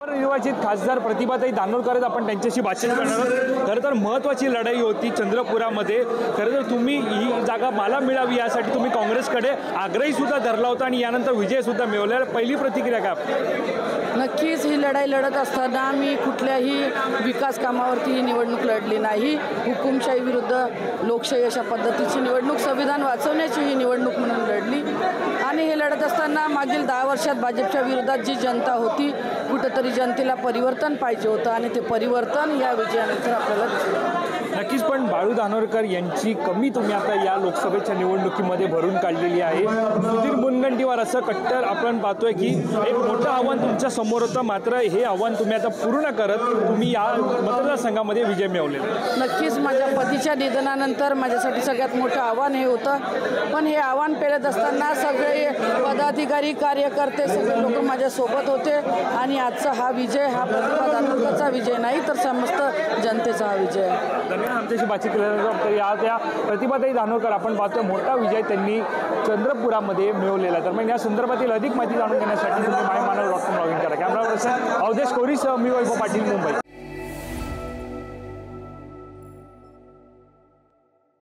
निर्वाचित खासदार प्रतिभाताई दानोरकर आपण त्यांच्याशी बातचीत करणार आहोत। खरं तर महत्त्वाची लढाई होती चंद्रपुरामध्ये। खरं तर तुम्ही ही जागा मला मिळावी यासाठी तुम्ही काँग्रेसकडे आग्रही सुद्धा धरला होता आणि यानंतर विजय सुद्धा मिळवला। पहिली प्रतिक्रिया काय? नक्कीच ही लढाई लढत असताना मी कुठल्याही विकास कामावरती ही निवडणूक लढली नाही। हुकुमशाही विरुद्ध लोकशाही अशा पद्धतीची निवडणूक, संविधान वाचवण्याची ही निवडणूक म्हणून लढली। आणि हे लढत असताना मागील 10 वर्षात भाजपच्या विरोधात जी जनता होती, कुठंतरी जनतेला परिवर्तन पाहिजे होतं आणि ते परिवर्तन या विजयानंतर आपल्याला दिसलं। नक्कीच, पण बाळू धानोरकर यांची कमी तुम्ही आता या लोकसभेच्या निवडणुकीमध्ये भरून काढलेली आहे। सुधीर मुनगंटीवार असं कट्टर आपण पाहतोय की एक मोठं आव्हान तुमच्या समोर होतं, मात्र हे आव्हान तुम्ही आता पूर्ण करत तुम्ही या मतदारसंघामध्ये विजय मिळवलेला। नक्कीच माझ्या पतीच्या निधनानंतर माझ्यासाठी सगळ्यात मोठं आव्हान हे होतं, पण हे आव्हान पेलत असताना सगळे पदाधिकारी कार्यकर्ते सगळे लोक माझ्यासोबत होते आणि आजचा हा विजय हा प्रतिभा दानोरकरचा विजय नाही तर समस्त जनतेचा हा विजय आहे। आमच्याशी बातचीत केल्यानंतर या त्या प्रतिभाताई दानोरकर आपण पाहतोय मोठा विजय त्यांनी चंद्रपुरामध्ये मिळवलेला। तर मग या संदर्भातील अधिक माहिती जाणून घेण्यासाठी तुम्ही मायमानव.com लॉग इन करा। कॅमेरा पर्सन अवधेश कोरीसह मी वैभव पाटील, मुंबई।